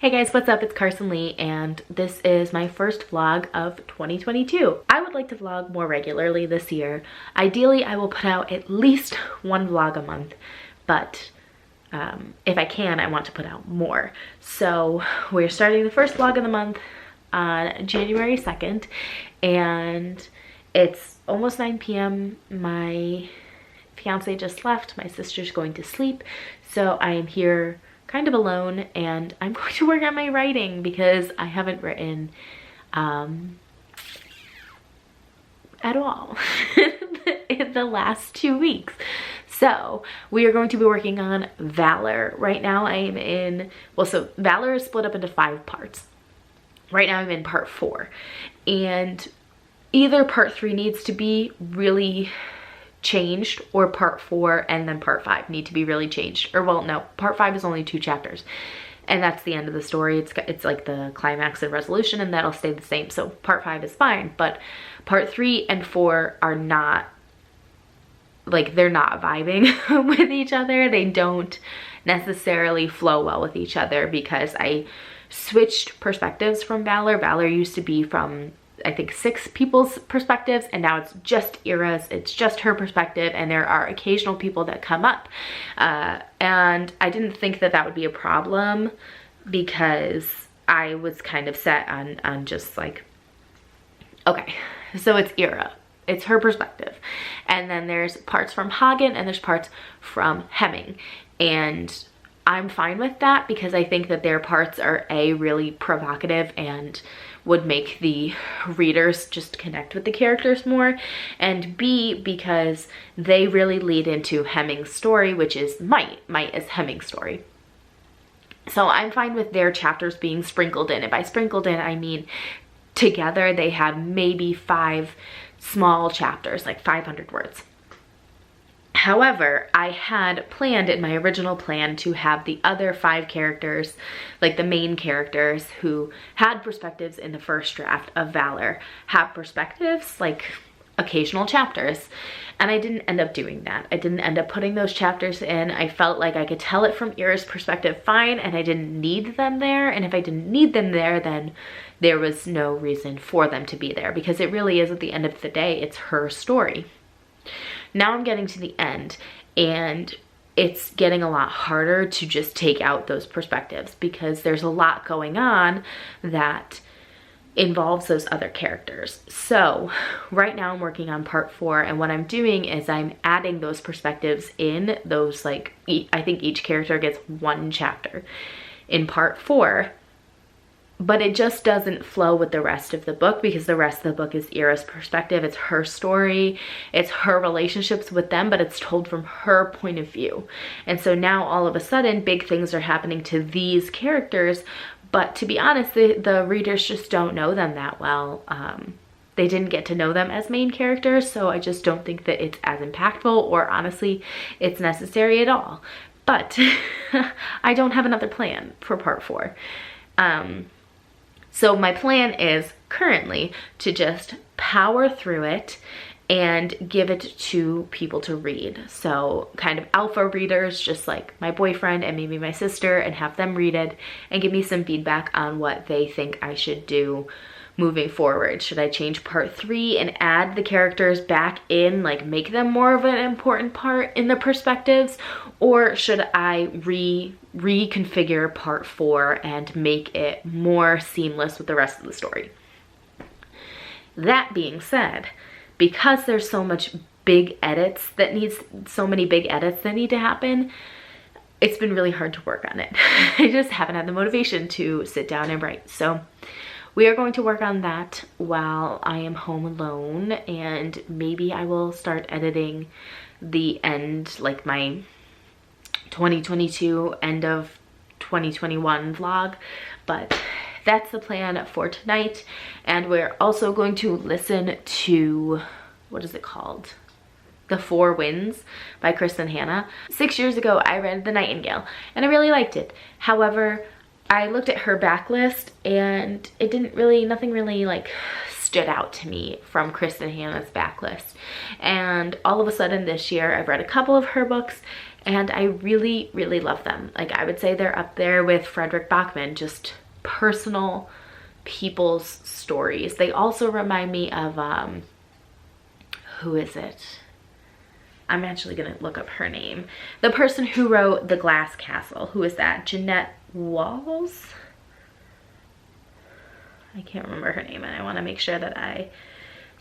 Hey guys, what's up? It's CarsonLee, and this is my first vlog of 2022. I would like to vlog more regularly this year. Ideally, I will put out at least one vlog a month, but if I can, I want to put out more. So we're starting the first vlog of the month on January 2nd, and it's almost 9 p.m. My fiance just left. My sister's going to sleep, so I am here kind of alone, and I'm going to work on my writing because I haven't written at all in the last 2 weeks. So we are going to be working on Valor. Right now I am in, so Valor is split up into 5 parts. Right now I'm in part 4, and either part 3 needs to be really changed, or part 4 and then part 5 need to be really changed. Or well, no, part 5 is only 2 chapters and that's the end of the story. It's like the climax and resolution, and that'll stay the same. So part 5 is fine, but part 3 and 4 are not, like, they're not vibing with each other. They don't necessarily flow well with each other because I switched perspectives from Valor. Valor used to be from, I think, 6 people's perspectives, and now it's just Ira's. It's just her perspective, and there are occasional people that come up. And I didn't think that that would be a problem because I was kind of set on just like, okay, so it's Ira. It's her perspective. And then there's parts from Hagen and there's parts from Hemming. And I'm fine with that because I think that their parts are A, really provocative and would make the readers just connect with the characters more, and B, because they really lead into Hemming's story, which is Might. Might is Hemming's story. So I'm fine with their chapters being sprinkled in. And by sprinkled in, I mean together they had maybe 5 small chapters, like 500 words. However, I had planned in my original plan to have the other 5 characters, like the main characters who had perspectives in the first draft of Valor, have perspectives, like occasional chapters. And I didn't end up doing that. I didn't end up putting those chapters in. I felt like I could tell it from Ira's perspective fine, and I didn't need them there. And if I didn't need them there, then there was no reason for them to be there, because it really is, at the end of the day, it's her story. Now I'm getting to the end, and it's getting a lot harder to just take out those perspectives because there's a lot going on that involves those other characters. So right now I'm working on part 4, and what I'm doing is I'm adding those perspectives in those, like, I think each character gets 1 chapter in part 4. But it just doesn't flow with the rest of the book because the rest of the book is Ira's perspective. It's her story, it's her relationships with them, but it's told from her point of view. And so now all of a sudden big things are happening to these characters, but to be honest, the readers just don't know them that well. They didn't get to know them as main characters, so I just don't think that it's as impactful, or honestly, it's necessary at all. But I don't have another plan for part 4. So my plan is currently to just power through it and give it to people to read. So kind of alpha readers, just like my boyfriend and maybe my sister, and have them read it and give me some feedback on what they think I should do moving forward. Should I change part 3 and add the characters back in, like make them more of an important part in the perspectives? Or should I reconfigure part 4 and make it more seamless with the rest of the story? That being said, because there's so many big edits that need to happen, it's been really hard to work on it. I just haven't had the motivation to sit down and write. So we are going to work on that while I am home alone, and maybe I will start editing the end, like my 2022 end of 2021 vlog. But that's the plan for tonight. And we're also going to listen to, what is it called? The 4 Winds by Kristin Hannah. 6 years ago, I read The Nightingale, and I really liked it. However, I looked at her backlist, and it didn't really, nothing really like stood out to me from Kristin Hannah's backlist. And all of a sudden this year, I've read a couple of her books, and I really, really love them. Like, I would say they're up there with Frederick Bachman, just personal people's stories. They also remind me of, who is it? I'm actually gonna look up her name. The person who wrote The Glass Castle. Who is that? Jeanette Walls? I can't remember her name, and I wanna make sure that I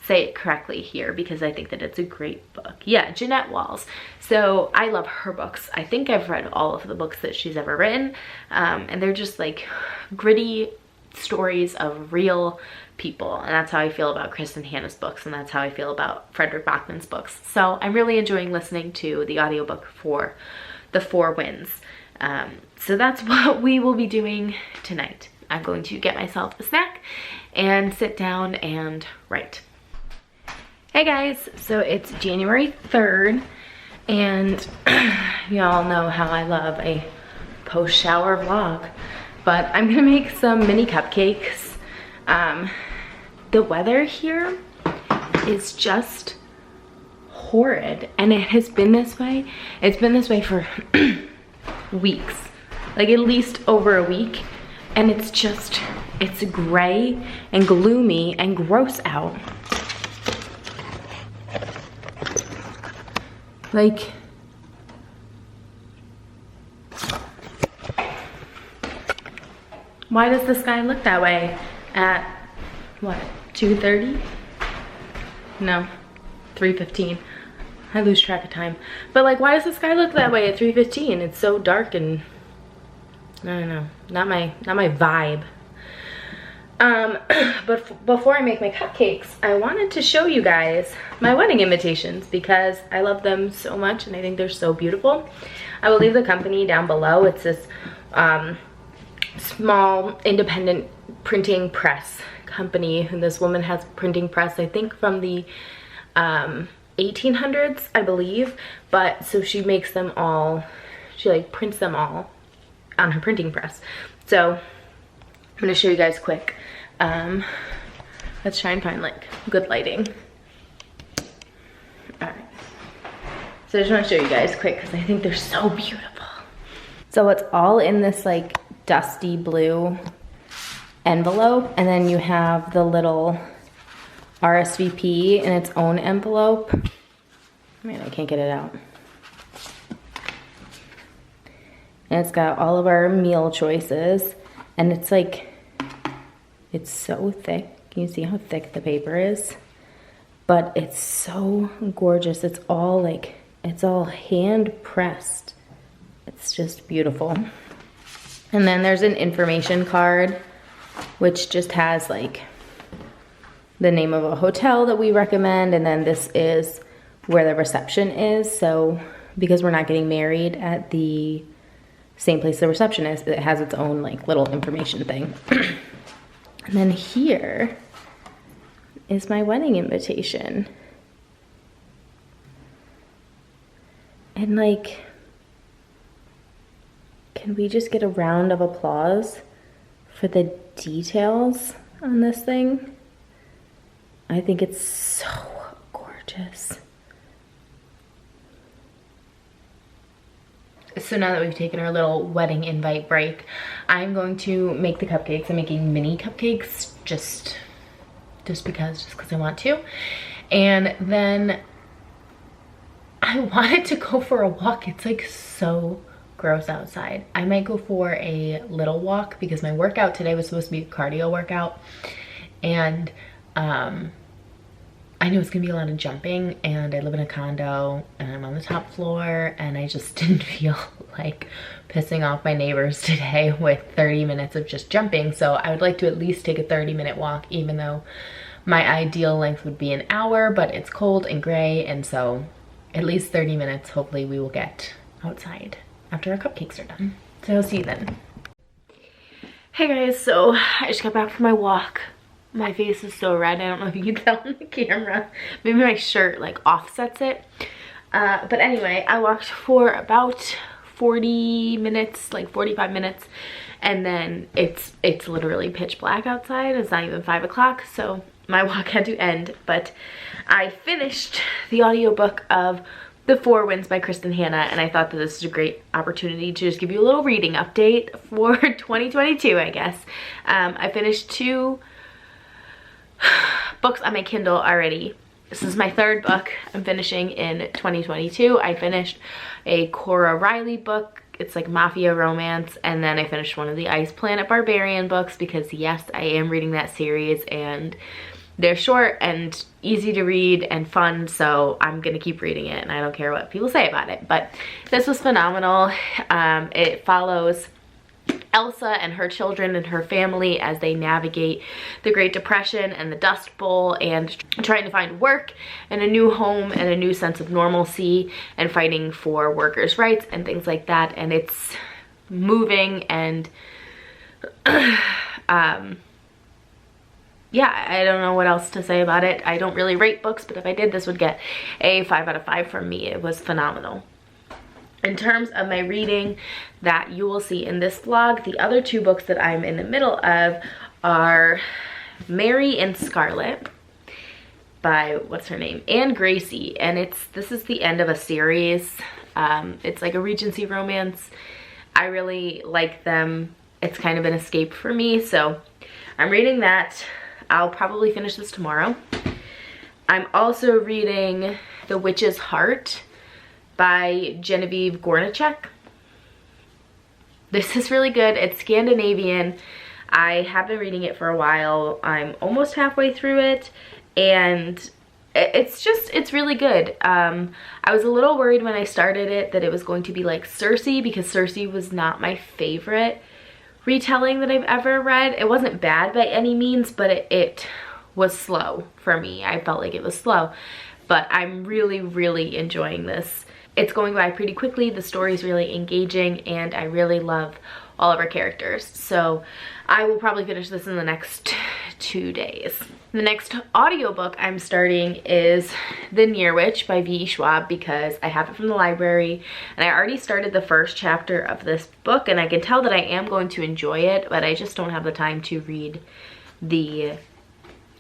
say it correctly here because I think that it's a great book. Yeah, Jeanette Walls. So I love her books. I think I've read all of the books that she's ever written, and they're just like gritty stories of real people, and that's how I feel about Kristin Hannah's books, and that's how I feel about Frederick Bachman's books. So I'm really enjoying listening to the audiobook for The Four Winds. So that's what we will be doing tonight. I'm going to get myself a snack and sit down and write. Hey guys, so it's January 3rd, and y'all know how I love a post-shower vlog, but I'm gonna make some mini cupcakes. The weather here is just horrid, and it has been this way. It's been this way for weeks, like at least over a week, and it's gray and gloomy and gross out. Like, why does the sky look that way at, what, 2:30? No, 3:15. I lose track of time. But like, why does the sky look that way at 3:15? It's so dark and, I don't know, not my vibe. But before I make my cupcakes, I wanted to show you guys my wedding invitations because I love them so much and I think they're so beautiful. I will leave the company down below. It's this small independent printing press company, and this woman has a printing press, I think from the 1800s, I believe. But so she makes them all, she like prints them all on her printing press. So I'm gonna show you guys quick. Let's try and find like good lighting. All right, so I just want to show you guys quick because I think they're so beautiful. So it's all in this like dusty blue envelope, and then you have the little RSVP in its own envelope. Man, I can't get it out. And it's got all of our meal choices, and it's like, it's so thick. Can you see how thick the paper is? But it's so gorgeous. It's all like, it's all hand pressed. It's just beautiful. And then there's an information card, which just has like the name of a hotel that we recommend, and then this is where the reception is. So because we're not getting married at the same place the reception is, it has its own like little information thing. And then here is my wedding invitation. And like, can we just get a round of applause for the details on this thing? I think it's so gorgeous. So now that we've taken our little wedding invite break, I'm going to make the cupcakes. I'm making mini cupcakes just because I want to. And then I wanted to go for a walk. It's like so gross outside. I might go for a little walk because my workout today was supposed to be a cardio workout. And I knew it's gonna be a lot of jumping, and I live in a condo and I'm on the top floor, and I just didn't feel like pissing off my neighbors today with 30 minutes of just jumping. So I would like to at least take a 30-minute walk, even though my ideal length would be an hour, but it's cold and gray, and so at least 30 minutes. Hopefully we will get outside after our cupcakes are done. So I'll see you then. Hey guys, so I just got back from my walk. My face is so red. I don't know if you can tell on the camera. Maybe my shirt like offsets it. But anyway, I walked for about 40 minutes, like 45 minutes. And then it's literally pitch black outside. It's not even 5 o'clock. So my walk had to end. But I finished the audiobook of The Four Winds by Kristin and I thought that this is a great opportunity to just give you a little reading update for 2022, I guess. I finished 2 books on my Kindle already. This is my 3rd book I'm finishing in 2022. I finished a Cora Riley book. It's like mafia romance, and then I finished one of the Ice Planet Barbarian books because yes, I am reading that series and they're short and easy to read and fun, so I'm gonna keep reading it and I don't care what people say about it. But this was phenomenal. It follows Elsa and her children and her family as they navigate the Great Depression and the Dust Bowl and trying to find work and a new home and a new sense of normalcy and fighting for workers' rights and things like that. And it's moving and yeah, I don't know what else to say about it. I don't really rate books, but if I did, this would get a 5 out of 5 from me. It was phenomenal. In terms of my reading that you will see in this vlog, the other 2 books that I'm in the middle of are Mary and Scarlet by, what's her name, Anne Gracie. And this is the end of a series. It's like a Regency romance. I really like them. It's kind of an escape for me, so I'm reading that. I'll probably finish this tomorrow. I'm also reading The Witch's Heart by Genevieve Gornicek. This is really good. It's Scandinavian. I have been reading it for a while. I'm almost halfway through it, and it's really good. I was a little worried when I started it that it was going to be like Circe, because Circe was not my favorite retelling that I've ever read. It wasn't bad by any means, but it was slow for me. I felt like it was slow, but I'm really enjoying this. It's going by pretty quickly. The story's really engaging and I really love all of our characters. So I will probably finish this in the next 2 days. The next audiobook I'm starting is The Near Witch by V.E. Schwab because I have it from the library and I already started the first chapter of this book and I can tell that I am going to enjoy it, but I just don't have the time to read the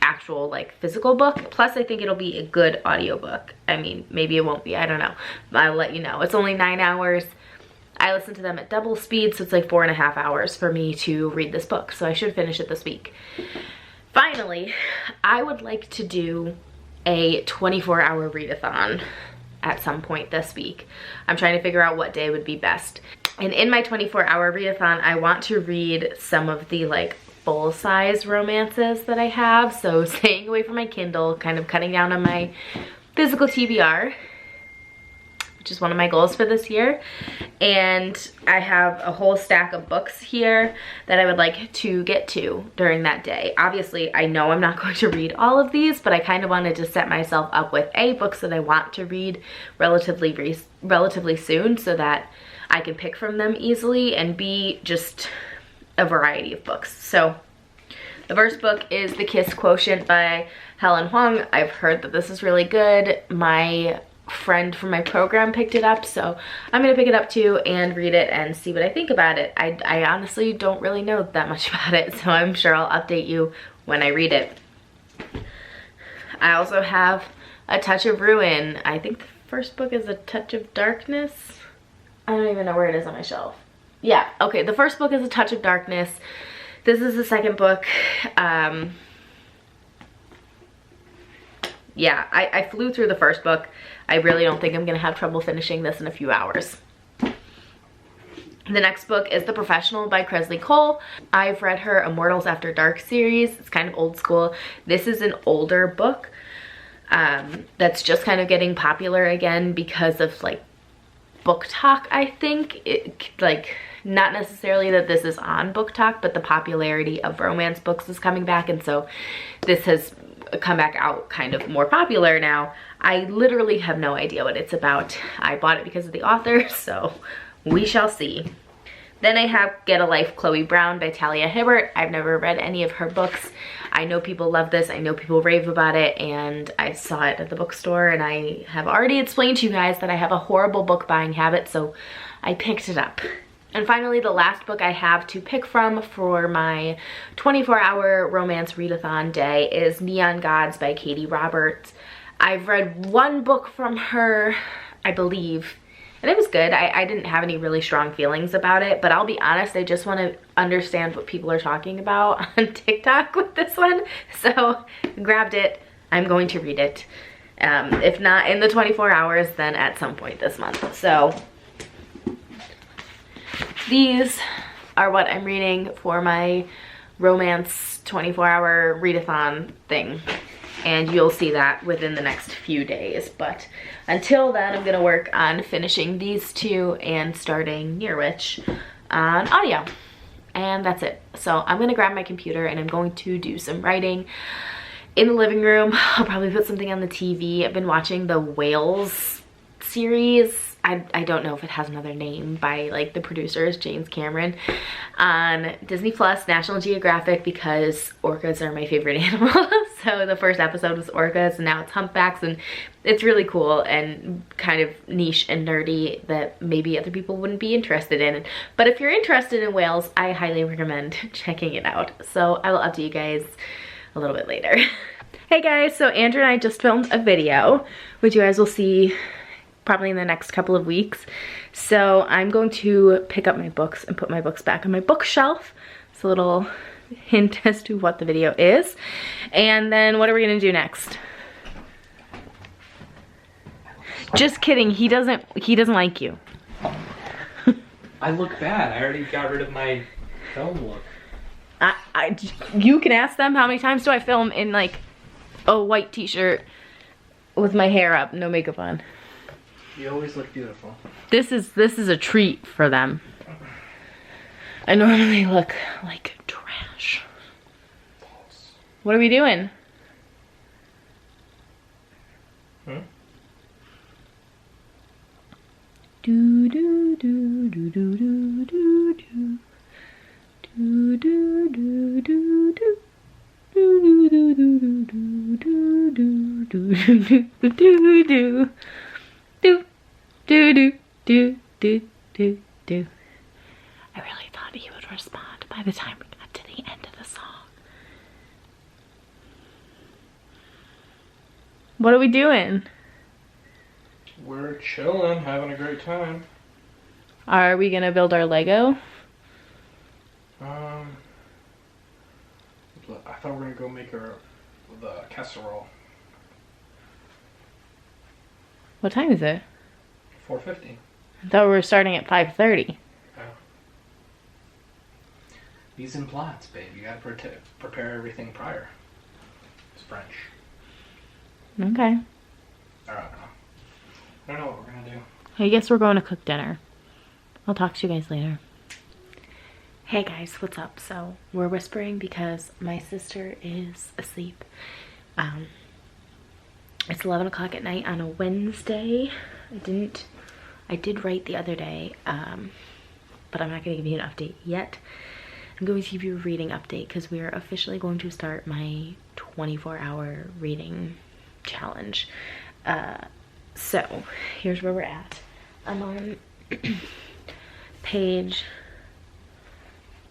actual like physical book. Plus I think it'll be a good audiobook. I mean, maybe it won't be, I don't know. I'll let you know. It's only 9 hours. I listen to them at double speed, so it's like 4.5 hours for me to read this book, so I should finish it this week. Finally, I would like to do a 24-hour readathon at some point this week. I'm trying to figure out what day would be best. And in my 24-hour readathon, I want to read some of the like full-size romances that I have, so staying away from my Kindle, kind of cutting down on my physical TBR, which is one of my goals for this year. And I have a whole stack of books here that I would like to get to during that day. Obviously, I know I'm not going to read all of these, but I kind of wanted to set myself up with A, books that I want to read relatively soon so that I can pick from them easily, and B, just a variety of books. So the first book is The Kiss Quotient by Helen Huang. I've heard that this is really good. My friend from my program picked it up, so I'm gonna pick it up too and read it and see what I think about it. I honestly don't really know that much about it, so I'm sure I'll update you when I read it. I also have A Touch of Ruin. I think the first book is A Touch of Darkness. I don't even know where it is on my shelf. Yeah, okay, the first book is A Touch of Darkness. This is the second book. Yeah, I flew through the first book. I really don't think I'm gonna have trouble finishing this in a few hours. The next book is The Professional by Cresley Cole. I've read her Immortals After Dark series. It's kind of old school. This is an older book that's just kind of getting popular again because of like Book Talk, I think. Like, not necessarily that this is on Book Talk, but the popularity of romance books is coming back, and so this has come back out kind of more popular now. I literally have no idea what it's about. I bought it because of the author, so we shall see. Then I have Get a Life, Chloe Brown by Talia Hibbert. I've never read any of her books. I know people love this. I know people rave about it, and I saw it at the bookstore, and I have already explained to you guys that I have a horrible book buying habit, so I picked it up. And finally, the last book I have to pick from for my 24-hour romance readathon day is Neon Gods by Katie Roberts. I've read one book from her I believe. And it was good. I didn't have any really strong feelings about it, but I'll be honest, I just want to understand what people are talking about on TikTok with this one. So grabbed it. I'm going to read it. If not in the 24 hours, then at some point this month. So these are what I'm reading for my romance 24-hour readathon thing. And you'll see that within the next few days. But until then, I'm gonna work on finishing these two and starting Near Witch on audio. And that's it. So I'm gonna grab my computer and I'm going to do some writing in the living room. I'll probably put something on the TV. I've been watching the Whales series. I don't know if it has another name, by like the producers, James Cameron, on Disney Plus, National Geographic, because orcas are my favorite animal. So the first episode was orcas and now it's humpbacks, and it's really cool and kind of niche and nerdy that maybe other people wouldn't be interested in. But if you're interested in whales, I highly recommend checking it out. So I will update you guys a little bit later. Hey guys, so Andrew and I just filmed a video, which you guys will see probably in the next couple of weeks. So I'm going to pick up my books and put my books back on my bookshelf. It's a little hint as to what the video is. And then what are we gonna do next? Just kidding, he doesn't like you. I look bad. I already got rid of my film look. You can ask them, how many times do I film in like a white t-shirt with my hair up, no makeup on? You always look beautiful. This is a treat for them. I normally look like trash. False. What are we doing? Do do do do do do do do do do do do do. Do do do do do do do do do do do. Do, do, do, do, do, do, do. I really thought he would respond by the time we got to the end of the song. What are we doing? We're chilling, having a great time. Are we gonna build our Lego? I thought we were gonna go make the casserole. What time is it? 4:50. I thought we were starting at 5:30. Oh. Mise en place, babe. You gotta prepare everything prior. It's French. Okay. I don't know what we're gonna do. I guess we're going to cook dinner. I'll talk to you guys later. Hey guys, what's up? So we're whispering because my sister is asleep. It's 11 o'clock at night on a Wednesday. I did write the other day, but I'm not gonna give you an update yet. I'm going to give you a reading update because we are officially going to start my 24-hour reading challenge. So here's where we're at. I'm on page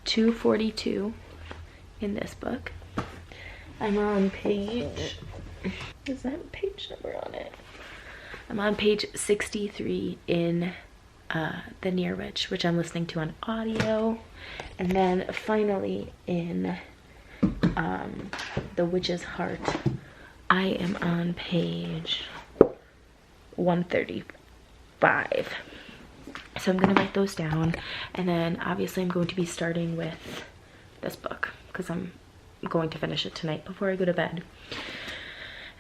242 in this book. I'm on page, is that a page number on it? I'm on page 63 in the Near Witch, which I'm listening to on audio. And then finally in The Witch's Heart, I am on page 135. So I'm gonna write those down, and then obviously I'm going to be starting with this book because I'm going to finish it tonight before I go to bed.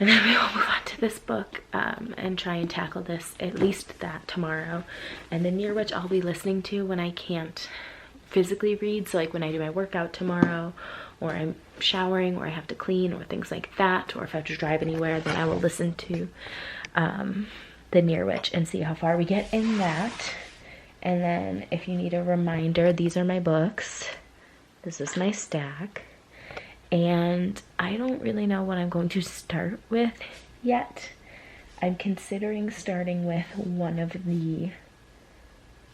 And then we will move on to this book and try and tackle this, at least that tomorrow. And the Near Witch I'll be listening to when I can't physically read. So like when I do my workout tomorrow, or I'm showering, or I have to clean, or things like that, or if I have to drive anywhere, then I will listen to the Near Witch and see how far we get in that. And then if you need a reminder, these are my books. This is my stack. And I don't really know what I'm going to start with yet. I'm considering starting with one of the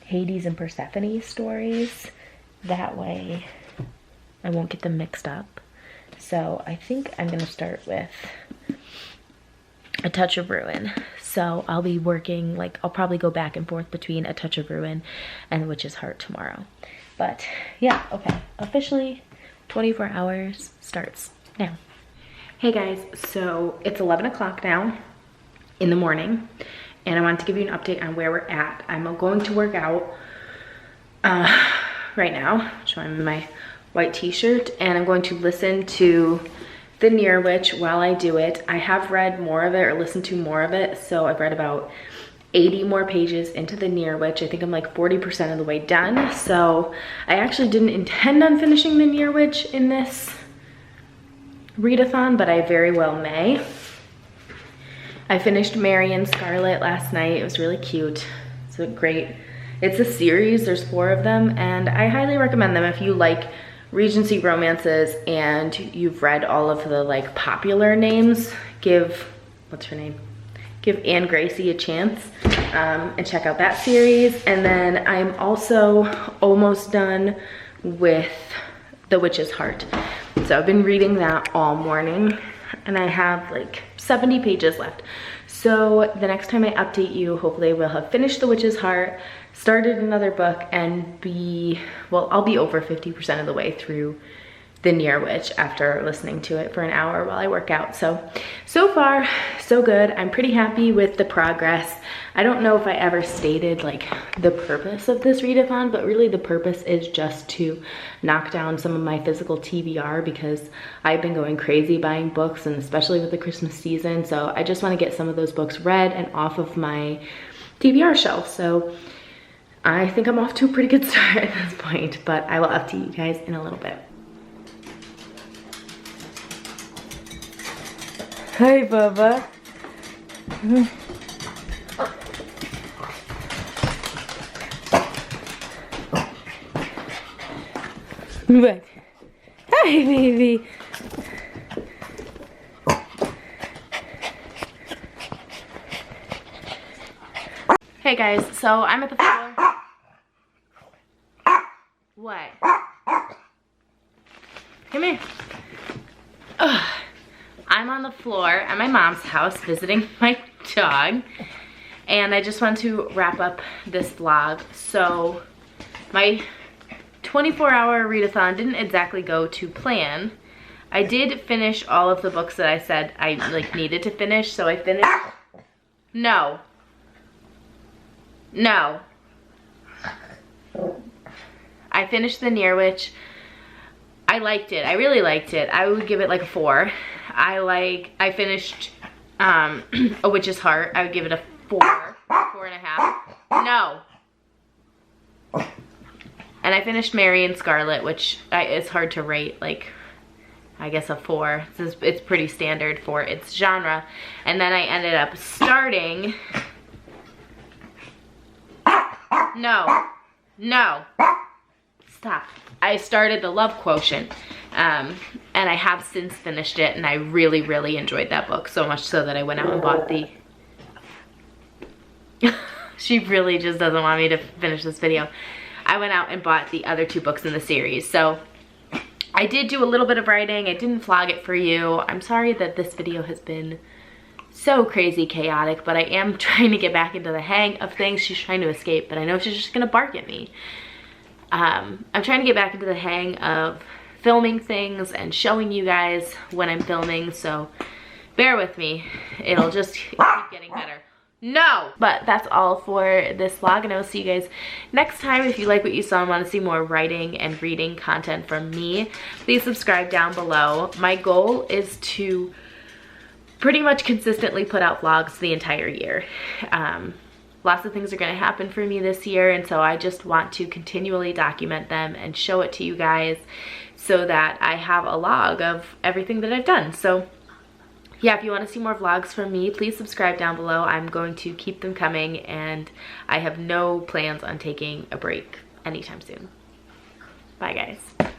Hades and Persephone stories. That way I won't get them mixed up. So I think I'm gonna start with A Touch of Ruin. So I'll be working, like, I'll probably go back and forth between A Touch of Ruin and The Witch's Heart tomorrow. But yeah, okay, officially 24 hours starts now. Hey guys, so it's 11 o'clock now in the morning, and I wanted to give you an update on where we're at. I'm going to work out right now, showing I'm in my white t-shirt, and I'm going to listen to The Near Witch while I do it. I have read more of it or listened to more of it, so I've read about 80 more pages into The Near Witch. I think I'm like 40% of the way done. So I actually didn't intend on finishing The Near Witch in this readathon, but I very well may. I finished Mary and Scarlet last night. It was really cute. It's a great, it's a series, there's 4 of them, and I highly recommend them if you like Regency romances and you've read all of the like popular names. Give, what's her name? Give Anne Gracie a chance and check out that series. And then I'm also almost done with The Witch's Heart. So I've been reading that all morning and I have like 70 pages left. So the next time I update you, hopefully I will have finished The Witch's Heart, started another book, and I'll be over 50% of the way through The Near Witch after listening to it for an hour while I work out. So far, so good. I'm pretty happy with the progress. I don't know if I ever stated like the purpose of this readathon, but really the purpose is just to knock down some of my physical TBR because I've been going crazy buying books, and especially with the Christmas season. So I just want to get some of those books read and off of my TBR shelf. So I think I'm off to a pretty good start at this point, but I will update you guys in a little bit. Hi, Bubba. What? Hi, baby. Hey guys, so I'm at the floor. What? Come here. Ugh. I'm on the floor at my mom's house visiting my dog, and I just want to wrap up this vlog. So my 24-hour readathon didn't exactly go to plan. I did finish all of the books that I said I like needed to finish, so I finished. No. I finished The Near Witch. I liked it. I really liked it. I would give it like a 4. I finished A Witch's Heart. I would give it a 4, 4.5. No. And I finished Mary and Scarlet, which it's hard to rate, like, I guess a 4. It's pretty standard for its genre. And then I ended up starting... No. Stop. I started The Love Quotient, and I have since finished it, and I really, really enjoyed that book, so much so that I went out and bought the... She really just doesn't want me to finish this video. I went out and bought the other 2 books in the series, so I did do a little bit of writing. I didn't vlog it for you. I'm sorry that this video has been so crazy chaotic, but I am trying to get back into the hang of things. She's trying to escape, but I know she's just gonna bark at me. I'm trying to get back into the hang of filming things and showing you guys when I'm filming, so bear with me. It'll just keep getting better. No! But that's all for this vlog, and I will see you guys next time. If you like what you saw and want to see more writing and reading content from me, please subscribe down below. My goal is to pretty much consistently put out vlogs the entire year. Lots of things are going to happen for me this year, and so I just want to continually document them and show it to you guys so that I have a log of everything that I've done. So yeah, if you want to see more vlogs from me, please subscribe down below. I'm going to keep them coming, and I have no plans on taking a break anytime soon. Bye guys.